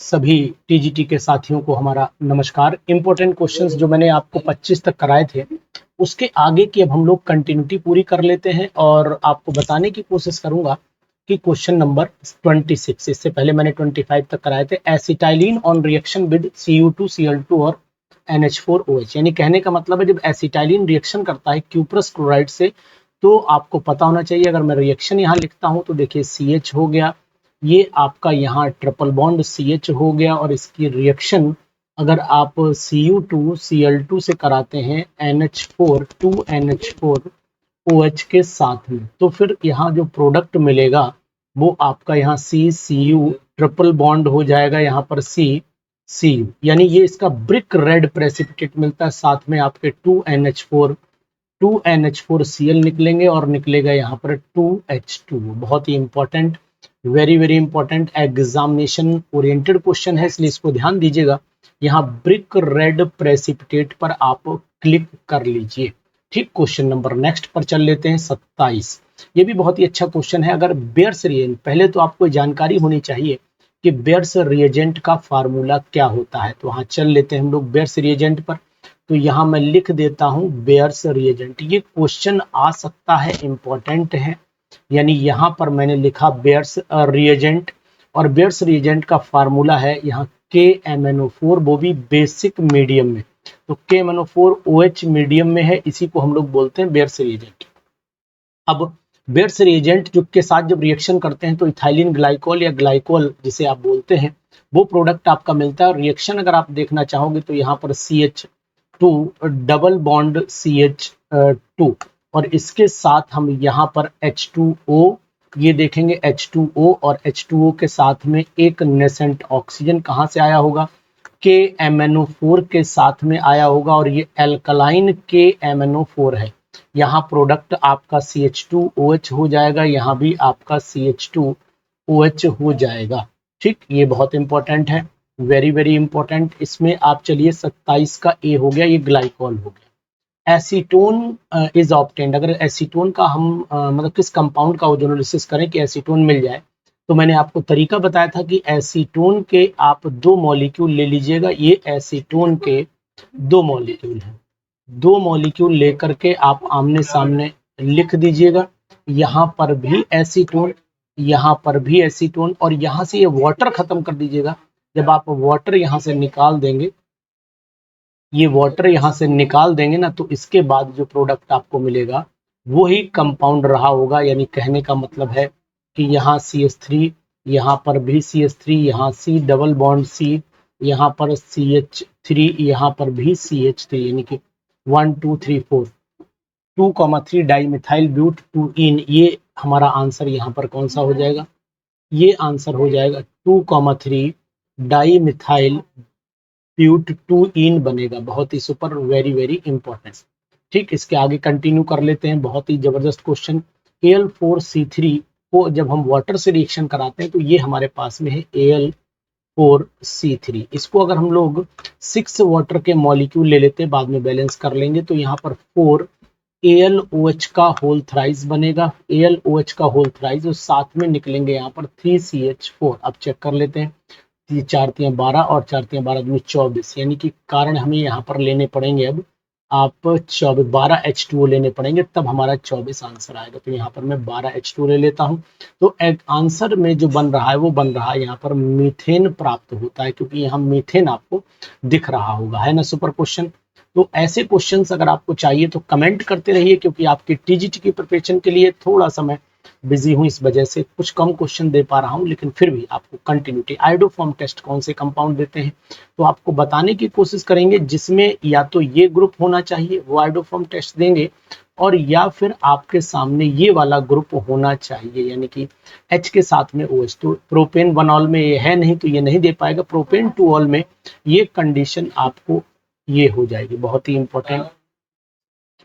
सभी टीजीटी के साथियों को हमारा नमस्कार। इंपॉर्टेंट क्वेश्चंस जो मैंने आपको 25 तक कराए थे उसके आगे की अब हम लोग कंटिन्यूटी पूरी कर लेते हैं और आपको बताने की कोशिश करूंगा कि क्वेश्चन नंबर 26, इससे पहले मैंने 25 तक कराए थे। Acetylene on reaction with Cu2Cl2 और NH4OH, यानी कहने का मतलब है जब एसिटाइलिन रिएक्शन करता है क्यूप्रस क्लोराइड से तो आपको पता होना चाहिए। अगर मैं रिएक्शन यहाँ लिखता हूँ तो देखिए CH हो गया, ये आपका यहाँ ट्रिपल बॉन्ड CH हो गया, और इसकी रिएक्शन अगर आप Cu2Cl2 से कराते हैं NH4 2NH4OH के साथ में, तो फिर यहाँ जो प्रोडक्ट मिलेगा वो आपका यहाँ CCU ट्रिपल बॉन्ड हो जाएगा, यहाँ पर CCU, यानी ये इसका ब्रिक रेड प्रेसिपिटेट मिलता है। साथ में आपके 2NH4Cl निकलेंगे और निकलेगा यहाँ पर 2H2। बहुत ही important, very very important examination oriented question है, इसलिए इसको ध्यान दीजिएगा। यहाँ ब्रिक रेड प्रेसिपिटेट पर आप क्लिक कर लीजिए। ठीक, क्वेश्चन नंबर नेक्स्ट पर चल लेते हैं 27। ये भी बहुत ही अच्छा क्वेश्चन है। अगर बेयर्स रिएजेंट, पहले तो आपको जानकारी होनी चाहिए कि बेयर्स रिएजेंट का फार्मूला क्या होता है, तो वहाँ चल लेते हैं हम लोग बेयर्स रिएजेंट पर। तो यहाँ मैं लिख देता हूँ बेयर्स रिएजेंट। ये क्वेश्चन आ सकता है, इंपॉर्टेंट है, यानी यहाँ पर मैंने लिखा बेयर्स रिएजेंट, और बेयर्स रिएजेंट का फार्मूला है यहाँ KMnO4, वो भी बेसिक मीडियम में। तो KMnO4OH मीडियम में है, इसी को हम लोग बोलते हैं बेयर्स रिएजेंट। अब बेयर्स रिएजेंट जो के साथ जब रिएक्शन करते हैं तो इथाइलिन ग्लाइकोल या ग्लाइकोल जिसे आप बोलते हैं वो प्रोडक्ट आपका मिलता है। और रिएक्शन अगर आप देखना चाहोगे तो यहाँ पर CH2 डबल बॉन्ड CH2, और इसके साथ हम यहाँ पर H2O ये देखेंगे, H2O और H2O के साथ में एक नेसेंट ऑक्सीजन कहाँ से आया होगा, KMnO4 के साथ में आया होगा, और ये एल्कलाइन KMnO4 है। यहाँ प्रोडक्ट आपका CH2OH हो जाएगा, यहाँ भी आपका CH2OH हो जाएगा। ठीक, ये बहुत इंपॉर्टेंट है, वेरी वेरी इंपॉर्टेंट। इसमें आप चलिए 27 का A हो गया, ये ग्लाइकॉल हो गया। एसीटोन इज ऑब्टेन्ड, अगर एसीटोन का हम मतलब किस कंपाउंड का ओजोनोलिसिस करें कि एसीटोन मिल जाए, तो मैंने आपको तरीका बताया था कि एसीटोन के आप 2 मॉलिक्यूल ले लीजिएगा। ये एसीटोन के 2 मॉलिक्यूल हैं, 2 मॉलिक्यूल लेकर के आप आमने सामने लिख दीजिएगा। यहाँ पर भी एसीटोन, यहाँ पर भी एसीटोन, और यहाँ से ये वाटर खत्म कर दीजिएगा। जब आप वाटर यहाँ से निकाल देंगे, ये वाटर यहाँ से निकाल देंगे ना, तो इसके बाद जो प्रोडक्ट आपको मिलेगा वो ही कंपाउंड रहा होगा। यानी कहने का मतलब है कि यहाँ CH3, यहाँ पर भी CH3, यहाँ C डबल बॉन्ड C, यहाँ पर CH3, यहाँ पर भी CH3, यानी कि 1 2 3 4 2,3 डाई मिथाइल ब्यूट 2 ये हमारा आंसर यहाँ पर कौन सा हो जाएगा, ये आंसर हो जाएगा 2,3 डाई मिथाइल ब्यूट 2 बनेगा। बहुत ही सुपर, वेरी वेरी इंपॉर्टेंट। ठीक, इसके आगे कंटिन्यू कर लेते हैं। बहुत ही जबरदस्त क्वेश्चन। Al4C3 को जब हम वाटर से रिएक्शन कराते हैं तो ये हमारे पास में है Al4C3। इसको अगर हम लोग 6 वाटर के मॉलिक्यूल ले लेते हैं, बाद में बैलेंस कर लेंगे, तो यहाँ पर 4 AlOH का होल थ्राइस बनेगा, AlOH का होल थ्राइस, और साथ में निकलेंगे यहाँ पर 3CH4। अब चेक कर लेते हैं, 4 3 12 और 4 3 12 में 24, यानी कि कारण हमें यहाँ पर लेने पड़ेंगे अब आप 12 H2O लेने पड़ेंगे, तब हमारा 24 आंसर आएगा। तो यहाँ पर मैं 12 H2O ले लेता हूँ, तो एक आंसर में जो बन रहा है वो बन रहा है यहाँ पर मीथेन प्राप्त होता है, क्योंकि यहाँ मीथेन आपको दिख रहा होगा, है ना। Super question. तो ऐसे क्वेश्चंस अगर आपको चाहिए तो कमेंट करते रहिए, क्योंकि आपकी टीजीटी की प्रिपरेशन के लिए थोड़ा सा मैं बिजी हूँ, इस वजह से कुछ कम क्वेश्चन दे पा रहा हूँ, लेकिन फिर भी आपको कंटिन्यूटी। आयोडोफॉर्म टेस्ट कौन से कंपाउंड देते हैं तो आपको बताने की कोशिश करेंगे, जिसमें या तो ये ग्रुप होना चाहिए, वो आयोडोफॉर्म टेस्ट देंगे, और या फिर आपके सामने ये वाला ग्रुप होना चाहिए, यानी कि H के साथ में OH। तो प्रोपेन 1 ऑल में ये है नहीं, तो ये नहीं दे पाएगा। प्रोपेन 2 ऑल में ये कंडीशन आपको ये हो जाएगी। बहुत ही इंपॉर्टेंट,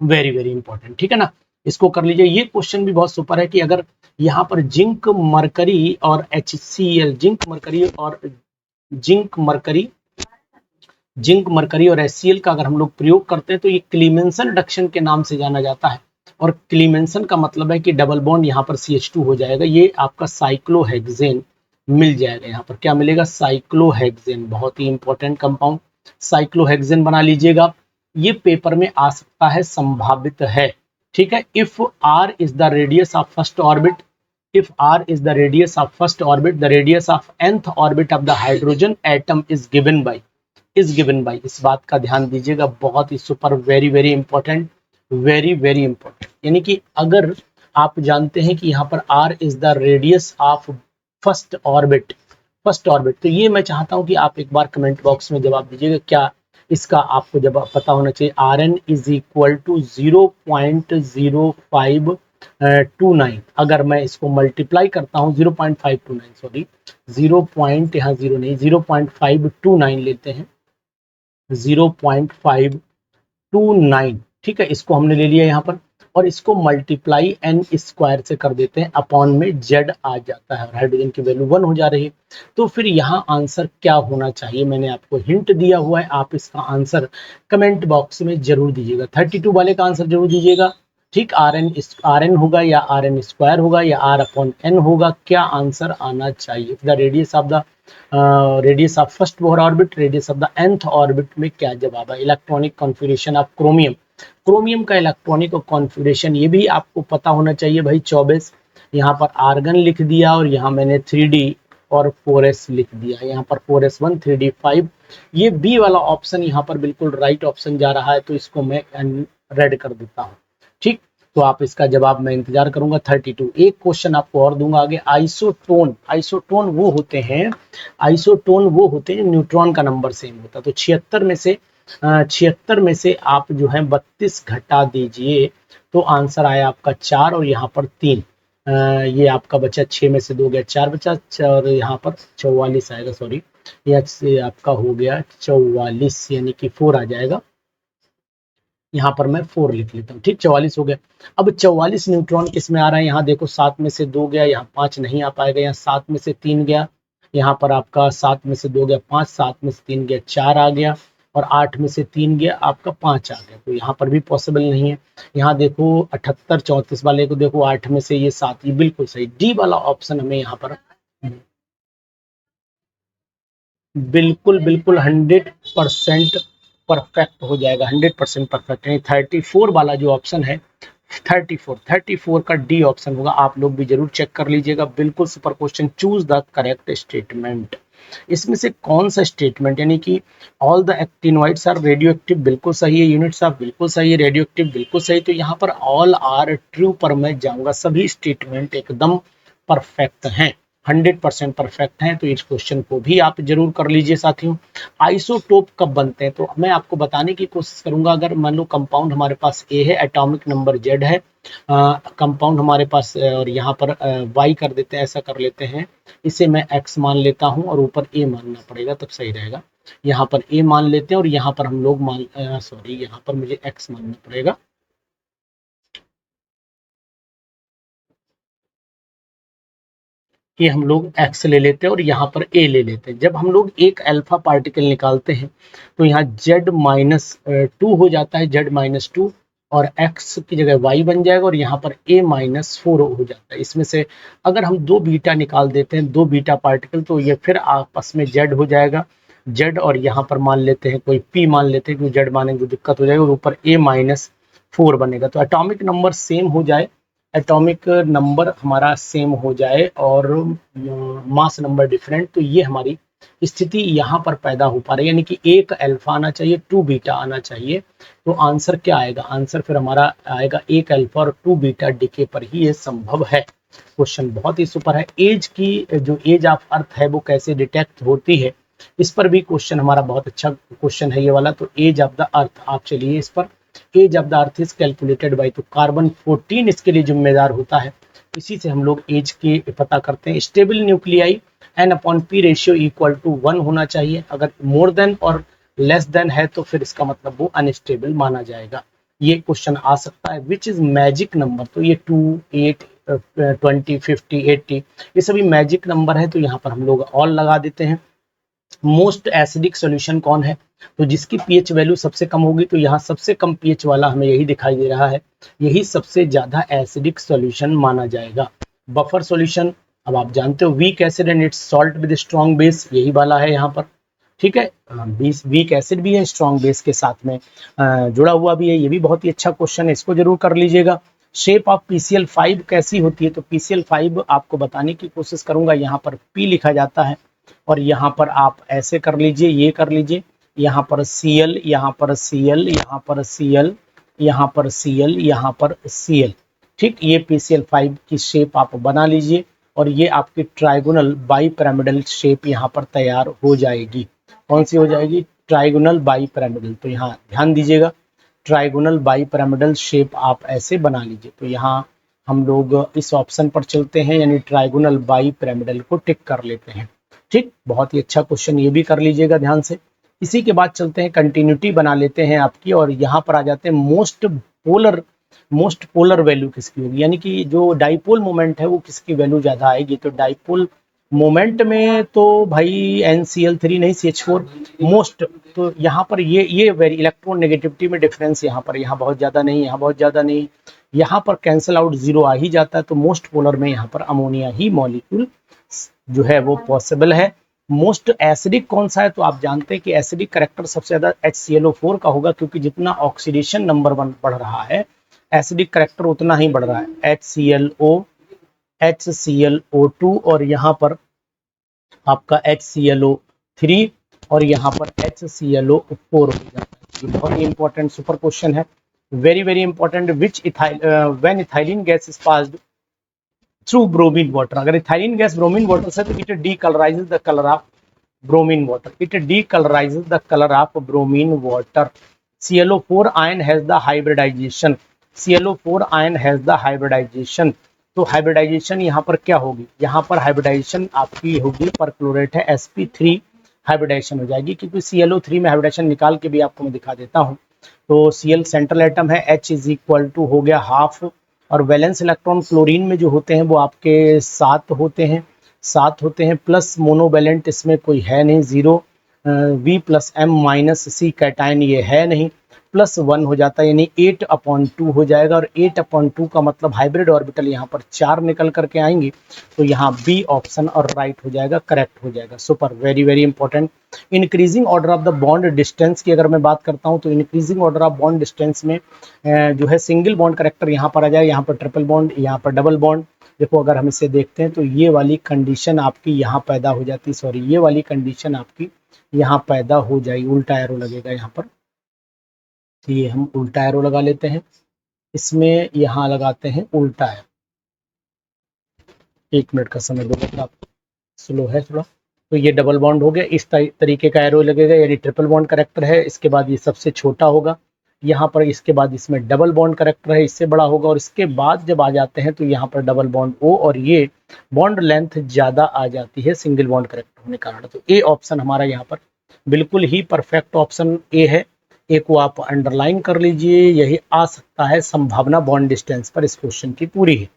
वेरी वेरी इंपॉर्टेंट, ठीक है ना। इसको कर लीजिए। ये क्वेश्चन भी बहुत सुपर है कि अगर यहाँ पर जिंक मरकरी और HCl, जिंक मरकरी और HCl का अगर हम लोग प्रयोग करते हैं तो ये क्लीमेंसन रिडक्शन के नाम से जाना जाता है। और क्लीमेंसन का मतलब है कि डबल बॉन्ड यहाँ पर CH2 हो जाएगा। ये आपका साइक्लोहेक्सेन मिल जाएगा। यहाँ पर क्या मिलेगा, साइक्लोहेक्सेन, बहुत ही इंपॉर्टेंट कंपाउंड साइक्लोहेक्सेन बना लीजिएगा। ये पेपर में आ सकता है, संभावित है, ठीक है। If R is the radius of first orbit, if r is the radius of first orbit, the radius of nth orbit of the hydrogen atom is given by, इस बात का ध्यान दीजिएगा, बहुत ही super, very very important, very very important. यानी कि अगर आप जानते हैं कि यहाँ पर r is the radius of first orbit, तो ये मैं चाहता हूँ कि आप एक बार कमेंट बॉक्स में जवाब दीजिएगा, क्या इसका आपको जवाब पता होना चाहिए। Rn इज इक्वल टू 0.0529, अगर मैं इसको मल्टीप्लाई करता हूँ 0.529, सॉरी 0. यहाँ 0 नहीं, 0.529 लेते हैं, 0.529, ठीक है। इसको हमने ले लिया यहाँ पर, और इसको मल्टीप्लाई n स्क्वायर से कर देते हैं, अपॉन में z आ जाता है, और हाइड्रोजन की वैल्यू 1 हो जा रही है। तो फिर यहाँ आंसर क्या होना चाहिए, मैंने आपको हिंट दिया हुआ है, आप इसका आंसर कमेंट बॉक्स में जरूर दीजिएगा। 32 वाले का आंसर जरूर दीजिएगा, ठीक। Rn होगा या Rn स्क्वायर होगा या R अपॉन n होगा, क्या आंसर आना चाहिए। The radius of first Bohr orbit, radius of the nth orbit में क्या जवाब है। इलेक्ट्रॉनिक कॉन्फ़िगरेशन ऑफ क्रोमियम का इलेक्ट्रॉनिक कॉन्फ़िगरेशन ये भी आपको पता होना चाहिए भाई। 24, यहाँ पर आर्गन लिख दिया, और यहाँ मैंने 3D और 4s लिख दिया, यहाँ पर 4s1 3d5, ये बी वाला ऑप्शन यहाँ पर बिल्कुल राइट ऑप्शन जा रहा है, तो इसको मैं रेड कर देता हूँ, ठीक। तो आप इसका जवाब मैं इंतजार करूंगा। 32, एक क्वेश्चन आपको और दूंगा आगे। आइसोटोन वो होते हैं न्यूट्रॉन का नंबर सेम होता है। तो 76 में से आप जो है 32 घटा दीजिए, तो आंसर आया आपका 4, और यहाँ पर 3, ये आपका बचा 6 में से 2 गया, 4 बचा, और यहाँ पर 44 आएगा, सॉरी ये आपका हो गया 44, यानी कि 4 आ जाएगा। यहाँ पर मैं 4 लिख लेता हूँ, ठीक। 44 हो गया। अब 44 न्यूट्रॉन किस में आ रहा है, यहाँ देखो 7 में से 2 गया, यहाँ 5 नहीं आ पाएगा, यहाँ 7 में से 3 गया, यहाँ पर आपका 7 में से 2 गया 5, 7 में से 3 गया 4 आ गया, और 8 में से 3 गया आपका 5 आ गया, तो यहाँ पर भी पॉसिबल नहीं है। यहाँ देखो 78 34 वाले को देखो, 8 में से ये 7, ये बिल्कुल सही, डी वाला ऑप्शन हमें यहाँ पर बिल्कुल 100% परफेक्ट हो जाएगा, 100% परफेक्ट। यानी 34 वाला जो ऑप्शन है, 34 का डी ऑप्शन होगा। आप लोग भी जरूर चेक कर लीजिएगा, बिल्कुल super question. Choose the correct statement, इसमें से कौन सा स्टेटमेंट, यानी कि all the actinoids are radioactive, बिल्कुल सही है। यूनिट्स ऑफ बिल्कुल सही है, रेडियो एक्टिव बिल्कुल सही। तो यहाँ पर ऑल आर ट्रू पर मैं जाऊंगा, सभी स्टेटमेंट एकदम परफेक्ट हैं, 100% परफेक्ट हैं। तो इस क्वेश्चन को भी आप जरूर कर लीजिए साथियों। आइसोटोप कब बनते हैं, तो मैं आपको बताने की कोशिश करूंगा। अगर मान लो कंपाउंड हमारे पास ए है, एटॉमिक नंबर जेड है, कंपाउंड हमारे पास, और यहाँ पर वाई कर देते हैं, ऐसा कर लेते हैं, इसे मैं एक्स मान लेता हूँ, और ऊपर ए मानना पड़ेगा तब सही रहेगा। यहाँ पर ए मान लेते हैं, और यहाँ पर हम लोग यहाँ पर मुझे एक्स मानना पड़ेगा। ये हम लोग x ले लेते हैं, और यहाँ पर a ले लेते हैं। जब हम लोग एक अल्फा पार्टिकल निकालते हैं, तो यहाँ z-2 हो जाता है, z-2, और x की जगह y बन जाएगा, और यहाँ पर a-4 हो जाता है। इसमें से अगर हम 2 बीटा निकाल देते हैं, 2 बीटा पार्टिकल, तो ये फिर आपस में z हो जाएगा, z, और यहाँ पर मान लेते हैं कोई p मान लेते हैं, क्योंकि z मानेंगे तो दिक्कत हो जाएगी, और ऊपर a-4 बनेगा। तो एटॉमिक नंबर सेम हो जाए, एटॉमिक नंबर हमारा सेम हो जाए, और मास नंबर डिफरेंट, तो ये हमारी स्थिति यहाँ पर पैदा हो पा रही है। यानी कि एक अल्फा आना चाहिए, 2 बीटा आना चाहिए। तो आंसर क्या आएगा, आंसर फिर हमारा आएगा एक अल्फा और 2 बीटा डिके पर ही ये संभव है। क्वेश्चन बहुत ही सुपर है। एज की जो एज ऑफ अर्थ है वो कैसे डिटेक्ट होती है, इस पर भी क्वेश्चन हमारा बहुत अच्छा क्वेश्चन है ये वाला। तो एज ऑफ द अर्थ, आप चलिए इस पर, age of the earth is calculated by, तो कार्बन 14 इसके लिए जिम्मेदार होता है। इसी से हम लोग एज के पता करते हैं। Stable nuclei N/P ratio equal to 1 होना चाहिए। अगर मोर देन और लेस देन है तो फिर इसका मतलब वो अनस्टेबल माना जाएगा। ये क्वेश्चन आ सकता है। विच इज मैजिक नंबर, तो ये 2, 8, 20, 50, 80 ये सभी मैजिक नंबर है, तो यहाँ पर हम लोग ऑल लगा देते हैं। मोस्ट एसिडिक सॉल्यूशन कौन है, तो जिसकी पीएच वैल्यू सबसे कम होगी, तो यहाँ सबसे कम पीएच वाला हमें यही दिखाई दे रहा है, यही सबसे ज्यादा एसिडिक सॉल्यूशन माना जाएगा। बफर सॉल्यूशन अब आप जानते हो weak acid and it's salt with strong base, यही वाला है यहाँ पर, ठीक है। वीक एसिड भी है, स्ट्रॉन्ग बेस के साथ में जुड़ा हुआ भी है, ये भी बहुत ही अच्छा क्वेश्चन है, इसको जरूर कर लीजिएगा। शेप ऑफ PCl5 कैसी होती है, तो PCl5 आपको बताने की कोशिश करूंगा। यहाँ पर P लिखा जाता है और यहाँ पर आप ऐसे कर लीजिए, ये कर लीजिए, यहाँ पर Cl, यहाँ पर Cl, यहाँ पर Cl, यहाँ पर Cl, यहाँ पर Cl, ठीक। ये PCl5 की शेप आप बना लीजिए और ये आपकी ट्राइगोनल बाई पिरामिडल शेप यहाँ पर तैयार हो जाएगी। कौन सी हो जाएगी? Trigonal bi pyramidal. तो यहाँ ध्यान दीजिएगा, ट्राइगोनल बाई पिरामिडल शेप आप ऐसे बना लीजिए। तो यहाँ हम लोग इस ऑप्शन पर चलते हैं, यानी ट्राइगोनल बाई पिरामिडल को टिक कर लेते हैं, ठीक। बहुत ही अच्छा क्वेश्चन, ये भी कर लीजिएगा ध्यान से। इसी के बाद चलते हैं, कंटिन्यूटी बना लेते हैं आपकी, और यहाँ पर आ जाते हैं मोस्ट पोलर वैल्यू किसकी होगी, यानी कि जो डाइपोल मोमेंट है वो किसकी वैल्यू ज़्यादा आएगी। तो डाइपोल मोमेंट में तो भाई NCl3 नहीं CH4 मोस्ट, तो यहाँ पर ये वेरी इलेक्ट्रॉन नेगेटिविटी में डिफरेंस यहाँ बहुत ज़्यादा नहीं, यहाँ बहुत ज़्यादा नहीं, यहाँ पर कैंसिल आउट 0 आ ही जाता है। तो मोस्ट पोलर में यहाँ पर अमोनिया ही मॉलिक्यूल जो है वो पॉसिबल है। मोस्ट एसिडिक कौन सा है, तो आप जानते हैं कि एसिडिक करेक्टर सबसे ज़्यादा HClO4 का होगा, क्योंकि जितना ऑक्सीडेशन नंबर 1 बढ़ रहा है एसिडिक करेक्टर उतना ही बढ़ रहा है। HClO2 और यहाँ पर आपका HClO3 और यहाँ पर HClO4 हो जाता है। ये बहुत ही इंपॉर्टेंट सुपर क्वेश्चन है, very important. Which when ethylene gas is passed through bromine water, अगर इथाइलिन गैस ब्रोमीन वाटर से, तो it decolourises the colour of bromine water, it decolourises the colour of bromine water. ClO4 ion has the hybridisation, ClO4 ion has the hybridisation. तो hybridisation यहाँ पर क्या होगी, यहाँ पर हाइब्रिडाइजेशन आपकी होगी, परक्लोरेट है sp3 हाइब्रिडाइजेशन हो जाएगी, क्योंकि ClO3 में हाइब्रिडाइजेशन निकाल के भी आपको मैं दिखा देता हूँ। तो Cl सेंट्रल एटम है, H इज इक्वल टू हो गया हाफ, और वैलेंस इलेक्ट्रॉन क्लोरीन में जो होते हैं वो आपके 7 होते हैं, प्लस मोनोवैलेंट इसमें कोई है नहीं 0, V+M-C कैटाइन ये है नहीं, +1 हो जाता है, यानी 8/2 हो जाएगा। और 8/2 का मतलब हाइब्रिड ऑर्बिटल यहाँ पर 4 निकल करके आएंगे, तो यहाँ बी ऑप्शन और राइट हो जाएगा, करेक्ट हो जाएगा। Super, very important. Increasing order of the bond distance की अगर मैं बात करता हूँ, तो increasing order of bond distance में जो है सिंगल बॉन्ड करेक्टर यहाँ पर आ जाए, यहाँ पर ट्रिपल बॉन्ड, यहाँ पर डबल बॉन्ड। देखो अगर हम इसे देखते हैं तो ये वाली कंडीशन आपकी यहाँ पैदा हो जाती है, सॉरी ये वाली कंडीशन आपकी यहाँ पैदा हो जाएगी, उल्टा एरो लगेगा यहाँ पर, तो ये हम उल्टा एरो लगा लेते हैं, इसमें यहाँ लगाते हैं उल्टा एरो। 1 मिनट का समय दो, मतलब स्लो है थोड़ा। तो ये डबल बॉन्ड हो गया, इस तरीके का एरो लगेगा, यानी ट्रिपल बॉन्ड करेक्टर है। इसके बाद ये सबसे छोटा होगा यहाँ पर, इसके बाद इसमें डबल बॉन्ड करेक्टर है, इससे बड़ा होगा, और इसके बाद जब आ जाते हैं तो यहाँ पर डबल बॉन्ड O, और ये बॉन्ड लेंथ ज़्यादा आ जाती है सिंगल बॉन्ड करेक्टर होने के कारण। तो ए ऑप्शन हमारा यहाँ पर बिल्कुल ही परफेक्ट ऑप्शन ए है। ए को आप अंडरलाइन कर लीजिए, यही आ सकता है संभावना बॉन्ड डिस्टेंस पर इस क्वेश्चन की पूरी है।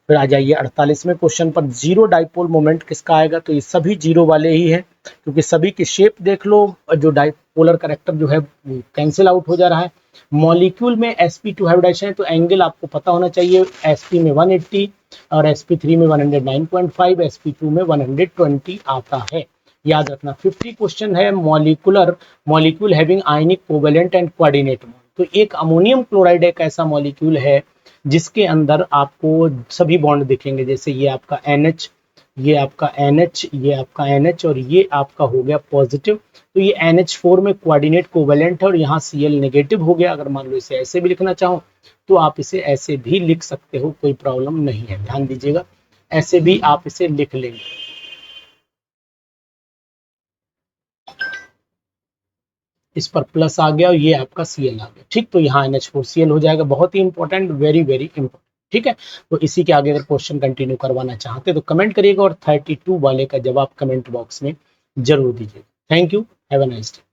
फिर आ जाइए 48वें क्वेश्चन पर, जीरो डाइपोल मोमेंट किसका आएगा, तो ये सभी जीरो वाले ही हैं, क्योंकि सभी की शेप देख लो, जो डाइपोलर करेक्टर जो है वो कैंसिल आउट हो जा रहा है। मॉलिक्यूल में sp2 हाइब्रिडाइजेशन है, तो एंगल आपको पता होना चाहिए, sp में 180 और sp3 में 109.5, sp2 में 120 आता है, याद रखना। 50 क्वेश्चन है, molecule having ionic covalent and coordinate bond. तो एक अमोनियम क्लोराइड एक ऐसा मॉलिक्यूल है जिसके अंदर आपको सभी बॉन्ड दिखेंगे, जैसे ये आपका NH, ये आपका NH, ये आपका NH, और ये आपका हो गया पॉजिटिव। तो ये NH4 में कोऑर्डिनेट कोवेलेंट है, और यहाँ Cl नेगेटिव हो गया। अगर मान लो इसे ऐसे भी लिखना चाहो तो आप इसे ऐसे भी लिख सकते हो, कोई प्रॉब्लम नहीं है, ध्यान दीजिएगा, ऐसे भी आप इसे लिख लेंगे। इस पर प्लस आ गया और ये आपका Cl आ गया, ठीक। तो यहाँ NH4Cl हो जाएगा, बहुत ही इंपॉर्टेंट, वेरी इंपॉर्टेंट, ठीक है। तो इसी के आगे अगर क्वेश्चन कंटिन्यू करवाना चाहते तो कमेंट करिएगा, और 32 वाले का जवाब कमेंट बॉक्स में जरूर दीजिएगा। Thank you, have a nice day.